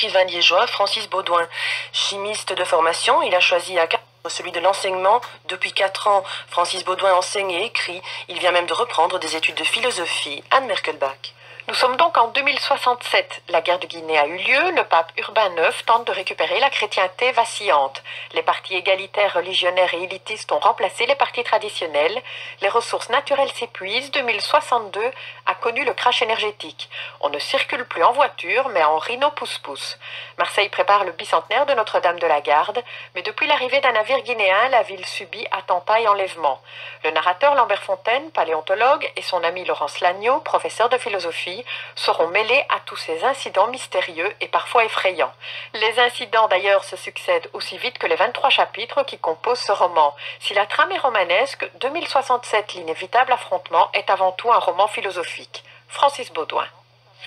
l'écrivain liégeois Francis Baudouin. Chimiste de formation, il a choisi à celui de l'enseignement. Depuis 4 ans, Francis Baudouin enseigne et écrit. Il vient même de reprendre des études de philosophie. Anne Merkelbach. Nous sommes donc en 2067. La guerre de Guinée a eu lieu. Le pape Urbain IX tente de récupérer la chrétienté vacillante. Les partis égalitaires, religionnaires et élitistes ont remplacé les partis traditionnels. Les ressources naturelles s'épuisent. 2062 a connu le crash énergétique. On ne circule plus en voiture, mais en rhino pousse-pousse. Marseille prépare le bicentenaire de Notre-Dame de la Garde, mais depuis l'arrivée d'un navire guinéen, la ville subit attentats et enlèvements. Le narrateur Lambert Fontaine, paléontologue, et son ami Laurence Lagneau, professeur de philosophie, seront mêlés à tous ces incidents mystérieux et parfois effrayants. Les incidents d'ailleurs se succèdent aussi vite que les 23 chapitres qui composent ce roman. Si la trame est romanesque, 2067, l'inévitable affrontement, est avant tout un roman philosophique. Francis Baudouin.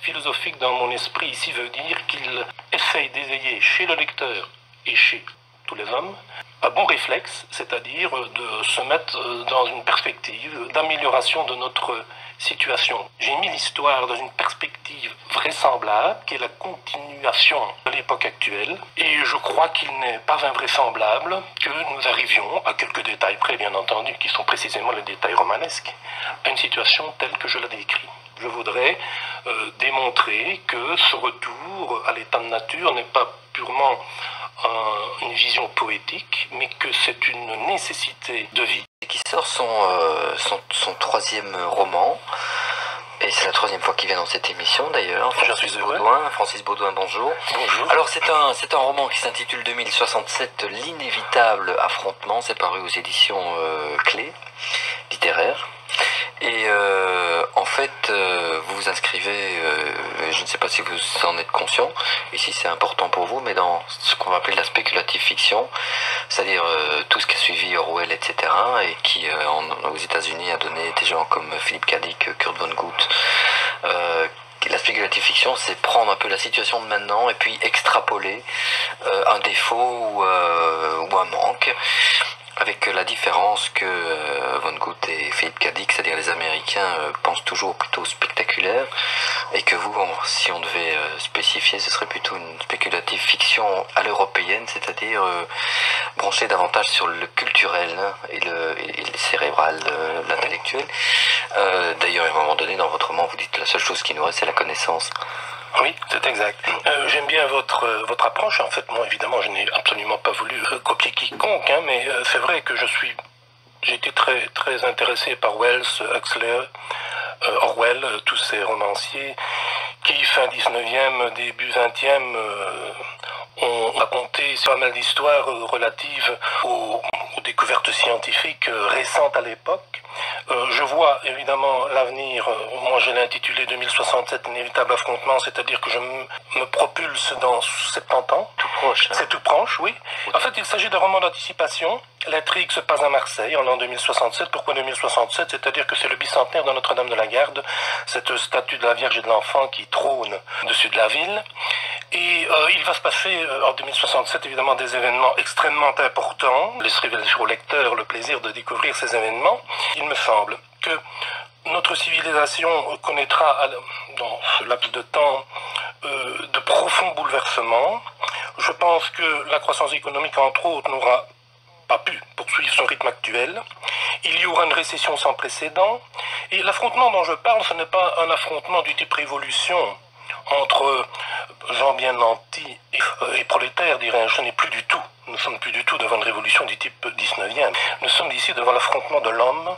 Philosophique dans mon esprit ici veut dire qu'il essaye d'éveiller chez le lecteur et chez tous les hommes un bon réflexe, c'est-à-dire de se mettre dans une perspective d'amélioration de notre situation. J'ai mis l'histoire dans une perspective vraisemblable, qui est la continuation de l'époque actuelle, et je crois qu'il n'est pas invraisemblable que nous arrivions, à quelques détails près bien entendu, qui sont précisément les détails romanesques, à une situation telle que je la décris. Je voudrais démontrer que ce retour à l'état de nature n'est pas purement une vision poétique, mais que c'est une nécessité de vie. Qui sort son troisième roman, et c'est la troisième fois qu'il vient dans cette émission d'ailleurs. Francis Baudouin, bonjour. Bonjour. Alors c'est un roman qui s'intitule 2067, l'inévitable affrontement, c'est paru aux éditions Clés littéraires. Et en fait, vous vous inscrivez, je ne sais pas si vous en êtes conscient, et si c'est important pour vous, mais dans ce qu'on va appeler la spéculative fiction, c'est-à-dire tout ce qui a suivi Orwell, etc., et qui, aux États-Unis, a donné des gens comme Philippe K. Dick, Kurt Vonnegut. La spéculative fiction, c'est prendre un peu la situation de maintenant et puis extrapoler un défaut ou un manque, avec la différence que Vonnegut et Philippe K. Dick, c'est-à-dire les Américains, pensent toujours plutôt spectaculaire, et que vous, si on devait spécifier, ce serait plutôt une spéculative fiction à l'européenne, c'est-à-dire branchée davantage sur le culturel et le cérébral, l'intellectuel. D'ailleurs, à un moment donné, dans votre roman, vous dites la seule chose qui nous reste, c'est la connaissance. Oui, c'est exact. J'aime bien votre approche. En fait, moi, évidemment, je n'ai absolument pas voulu copier quiconque, mais c'est vrai que j'ai été très, très intéressé par Wells, Huxley, Orwell, tous ces romanciers qui, fin 19e, début 20e, ont raconté pas mal d'histoires relatives aux découvertes scientifiques récentes à l'époque. Je vois évidemment l'avenir, moi je l'ai intitulé 2067, inévitable affrontement, c'est-à-dire que je me propulse dans 70 ans. Tout proche. C'est tout proche, oui. En fait, il s'agit d'un roman d'anticipation. L'intrigue se passe à Marseille en l'an 2067. Pourquoi 2067? C'est-à-dire que c'est le bicentenaire de Notre-Dame de la Garde, cette statue de la Vierge et de l'Enfant qui trône au-dessus de la ville. Et il va se passer en 2067 évidemment des événements extrêmement importants. Je laisserai au lecteur le plaisir de découvrir ces événements. Il me semble que notre civilisation connaîtra dans ce laps de temps de profonds bouleversements. Je pense que la croissance économique, entre autres, n'aura pas pu poursuivre son rythme actuel. Il y aura une récession sans précédent. Et l'affrontement dont je parle, ce n'est pas un affrontement du type révolution entre gens bien nantis et prolétaires, dirais-je. Ce n'est plus du tout. Nous ne sommes plus du tout devant une révolution du type 19e. Nous sommes ici devant l'affrontement de l'homme,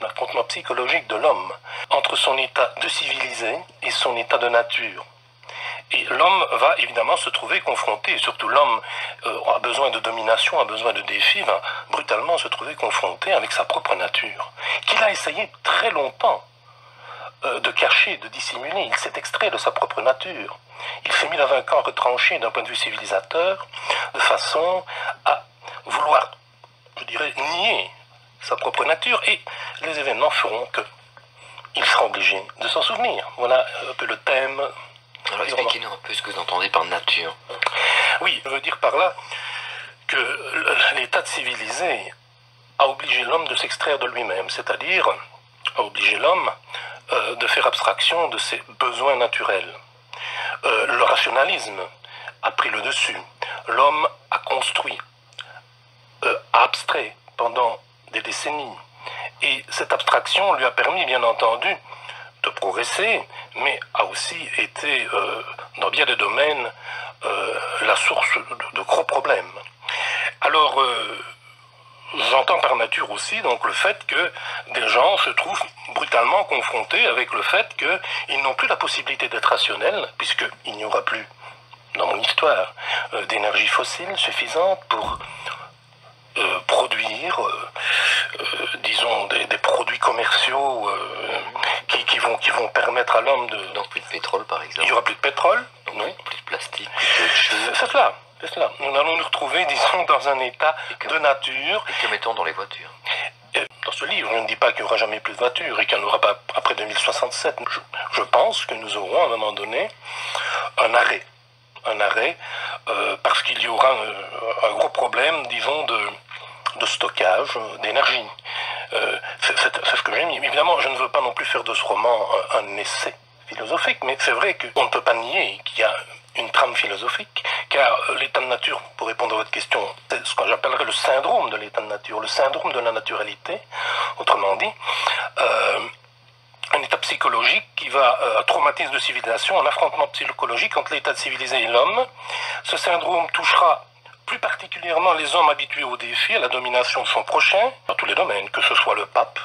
l'affrontement psychologique de l'homme, entre son état de civilisé et son état de nature. Et l'homme va évidemment se trouver confronté, et surtout l'homme a besoin de domination, a besoin de défis, va brutalement se trouver confronté avec sa propre nature, qu'il a essayé très longtemps de cacher, de dissimuler. Il s'est extrait de sa propre nature. Il s'est mis dans un camp retranché d'un point de vue civilisateur, de façon à vouloir, je dirais, nier sa propre nature, et les événements feront qu'il sera obligé de s'en souvenir. Voilà un peu le thème. Alors expliquez-nous un peu ce que vous entendez par nature. Oui, je veux dire par là que l'état de civilisé a obligé l'homme de s'extraire de lui-même, c'est-à-dire a obligé l'homme de faire abstraction de ses besoins naturels. Le rationalisme a pris le dessus. L'homme a construit, a abstrait pendant des décennies. Et cette abstraction lui a permis, bien entendu, de progresser, mais a aussi été, dans bien des domaines, la source de gros problèmes. Alors, j'entends par nature aussi donc le fait que des gens se trouvent brutalement confrontés avec le fait qu'ils n'ont plus la possibilité d'être rationnels, puisqu'il n'y aura plus, dans mon histoire, d'énergie fossile suffisante pour produire, disons, des produits commerciaux qui vont permettre à l'homme de... Donc plus de pétrole, par exemple. Il n'y aura plus de pétrole, Donc, non. plus de plastique, plus de choses. C'est cela. C'est cela. Nous allons nous retrouver, disons, dans un état de nature. Et que mettons dans les voitures. Dans ce livre, je ne dis pas qu'il n'y aura jamais plus de voitures et qu'il n'y en aura pas après 2067. Je pense que nous aurons à un moment donné un arrêt. Parce qu'il y aura un gros problème, disons, de stockage d'énergie. C'est ce que j'aime. Évidemment, je ne veux pas non plus faire de ce roman un essai philosophique, mais c'est vrai qu'on ne peut pas nier qu'il y a une trame philosophique, car l'état de nature, pour répondre à votre question, c'est ce que j'appellerais le syndrome de l'état de nature, le syndrome de la naturalité, autrement dit, un état psychologique qui va traumatiser de civilisation, un affrontement psychologique entre l'état de civilisé et l'homme. Ce syndrome touchera plus particulièrement les hommes habitués au défi, à la domination de son prochain, dans tous les domaines, que ce soit le pape,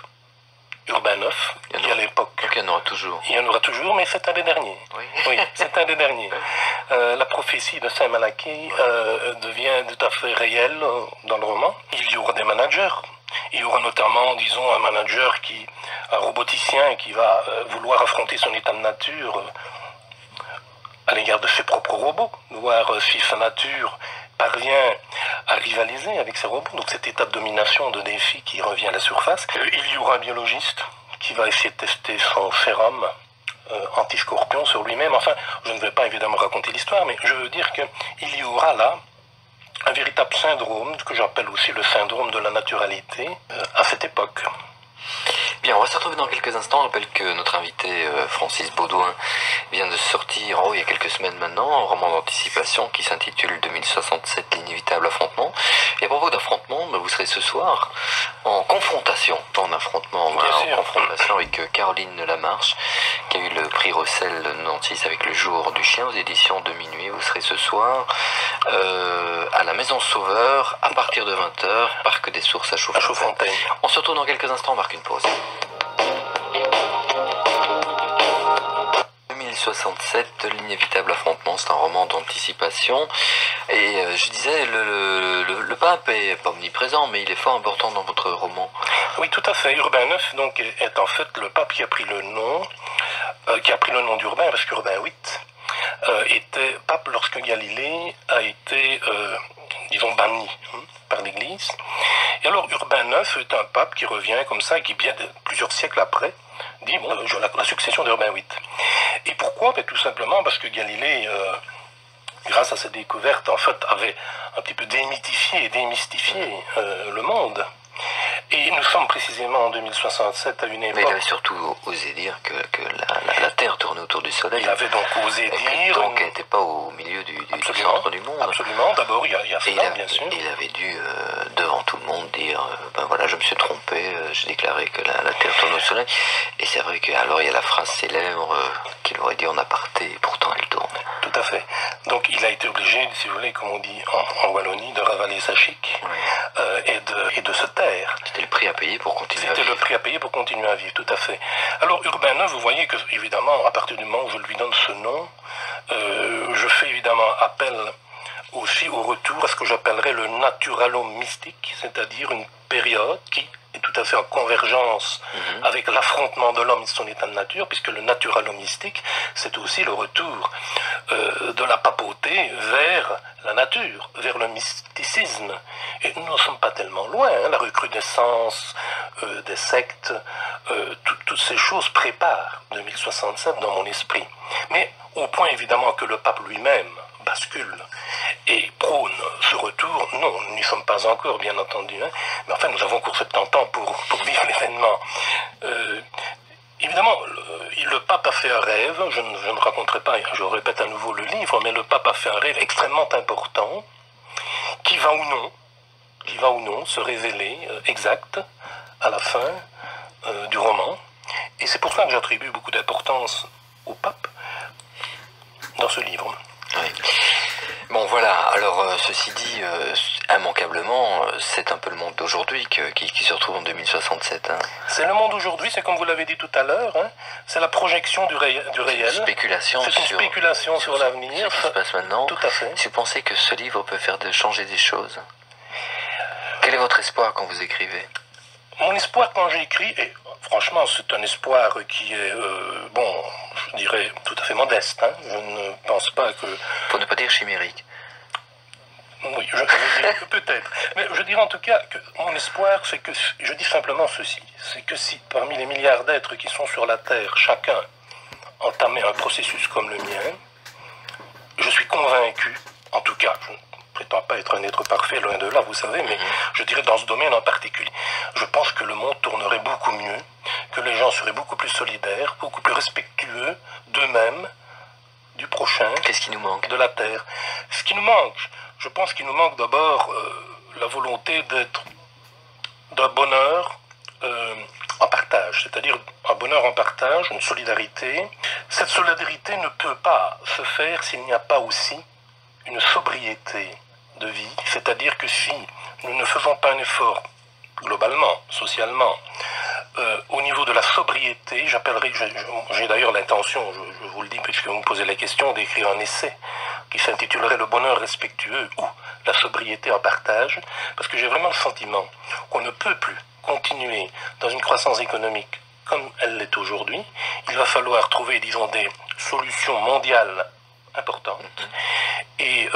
Urbain IX, qui à l'époque... Donc il y en aura toujours. Il y en aura toujours, mais c'est un des derniers. Oui, oui c'est un des derniers. La prophétie de Saint Malachie devient tout à fait réelle dans le roman. Il y aura des managers. Il y aura notamment, disons, un manager un roboticien qui va vouloir affronter son état de nature à l'égard de ses propres robots, voir si sa nature parvient à rivaliser avec ses robots. Donc cet état de domination, de défi qui revient à la surface. Il y aura un biologiste qui va essayer de tester son sérum anti-scorpion sur lui-même. Enfin, je ne vais pas évidemment raconter l'histoire, mais je veux dire qu'il y aura là un véritable syndrome, que j'appelle aussi le syndrome de la naturalité, à cette époque. Bien, on va se retrouver dans quelques instants. Je rappelle que notre invité Francis Baudouin vient de sortir, il y a quelques semaines maintenant, un roman d'anticipation qui s'intitule 2067, l'inévitable affrontement. Et à propos d'affrontement, vous serez ce soir en confrontation, pas en affrontement, mais en confrontation avec Caroline Lamarche, qui a eu le prix Rossel 96 avec Le Jour du Chien aux éditions de Minuit. Vous serez ce soir à la Maison Sauveur à partir de 20h, Parc des Sources à Chauffontaine. On se retrouve dans quelques instants, on marque une pause. 2067, l'inévitable affrontement, c'est un roman d'anticipation. Et je disais, le pape est pas omniprésent, mais il est fort important dans votre roman. Oui, tout à fait. Urbain IX donc, est en fait le pape qui a pris le nom, d'Urbain, parce qu'Urbain VIII était pape lorsque Galilée a été, disons, banni par l'Église. Et alors Urbain IX est un pape qui revient comme ça, qui bien plusieurs siècles après, dit, bon, la succession d'Urbain VIII. Et pourquoi? Tout simplement parce que Galilée, grâce à ses découvertes, en fait, avait un petit peu démythifié et démystifié le monde. Et nous sommes précisément en 2067 à une époque... Mais il avait surtout osé dire que la Terre tournait autour du Soleil. Il avait donc osé dire... Donc elle n'était pas au milieu du centre du monde. Absolument, d'abord il y a cela, bien sûr. Il avait dû, devant tout le monde, dire, ben voilà, je me suis trompé, j'ai déclaré que la Terre tourne au Soleil. Et c'est vrai qu'alors il y a la phrase célèbre qu'il aurait dit en aparté, et pourtant elle tourne. Tout à fait. Donc il a été obligé, si vous voulez, comme on dit en Wallonie, de ravaler sa chic et de se taire. C'était le prix à payer pour continuer à vivre. C'était le prix à payer pour continuer à vivre, tout à fait. Alors Urbain IX, vous voyez que, évidemment, à partir du moment où je lui donne ce nom, je fais évidemment appel aussi au retour à ce que j'appellerais le naturalo-mystique, c'est-à-dire une période qui est tout à fait en convergence avec l'affrontement de l'homme et de son état de nature, puisque le naturalo-mystique, c'est aussi le retour de la papauté vers la nature, vers le mysticisme. Et nous n'en sommes pas tellement loin, la recrudescence des sectes, toutes ces choses préparent 2067 dans mon esprit. Mais au point évidemment que le pape lui-même bascule et prône ce retour, non, nous n'y sommes pas encore, bien entendu, mais enfin nous avons encore 70 ans pour vivre l'événement. Évidemment, il le pape a fait un rêve, je ne raconterai pas, je répète à nouveau le livre, mais le pape a fait un rêve extrêmement important, qui va ou non se révéler exact à la fin du roman. Et c'est pour ça que j'attribue beaucoup d'importance au pape dans ce livre. Oui. Bon voilà, alors ceci dit, immanquablement, c'est un peu le monde d'aujourd'hui qui se retrouve en 2067. Hein. C'est le monde d'aujourd'hui, c'est comme vous l'avez dit tout à l'heure, hein, c'est la projection du réel. C'est une spéculation sur l'avenir. Ce qui se passe maintenant. Tout à fait. Si vous pensez que ce livre peut faire changer des choses, quel est votre espoir quand vous écrivez? Mon espoir quand j'écris, et franchement c'est un espoir qui est, je dirais tout à fait modeste, hein. Je ne pense pas que... Pour ne pas dire chimérique. Oui, je dirais peut-être. Mais je dirais en tout cas que mon espoir, c'est que, je dis simplement ceci, c'est que si parmi les milliards d'êtres qui sont sur la Terre, chacun entamait un processus comme le mien, je suis convaincu, en tout cas, je ne prétends pas être un être parfait, loin de là, vous savez, mais je dirais dans ce domaine en particulier, je pense que le monde tournerait beaucoup mieux, que les gens seraient beaucoup plus solidaires, beaucoup plus respectueux d'eux-mêmes, du prochain, qu'est-ce qui nous manque? De la Terre. Ce qui nous manque, je pense qu'il nous manque d'abord la volonté d'être d'un bonheur en partage, c'est-à-dire un bonheur en partage, une solidarité. Cette solidarité ne peut pas se faire s'il n'y a pas aussi une sobriété de vie, c'est-à-dire que si nous ne faisons pas un effort globalement, socialement, au niveau de la sobriété, j'ai d'ailleurs l'intention, je vous le dis puisque vous me posez la question, d'écrire un essai qui s'intitulerait Le bonheur respectueux ou la sobriété en partage, parce que j'ai vraiment le sentiment qu'on ne peut plus continuer dans une croissance économique comme elle l'est aujourd'hui. Il va falloir trouver, disons, des solutions mondiales importantes. Et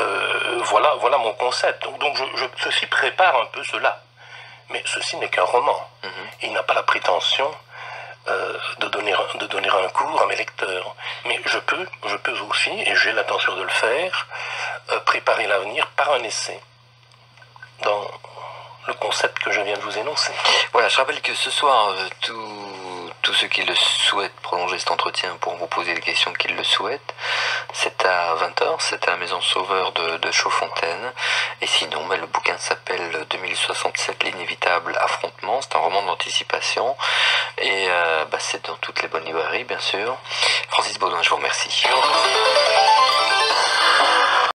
voilà mon concept. Donc ceci prépare un peu cela. Mais ceci n'est qu'un roman. Il n'a pas la prétention de donner un cours à mes lecteurs. Mais je peux aussi, et j'ai l'intention de le faire, préparer l'avenir par un essai dans le concept que je viens de vous énoncer. Voilà, je rappelle que ce soir, tous ceux qui le souhaitent prolonger cet entretien pourront vous poser les questions qu'ils le souhaitent. C'est à 20h, c'est à la Maison Sauveur de Chaudfontaine. Et sinon, le bouquin s'appelle 2067, l'inévitable affrontement. C'est un roman d'anticipation. Et c'est dans toutes les bonnes librairies, bien sûr. Francis Baudouin, je vous remercie.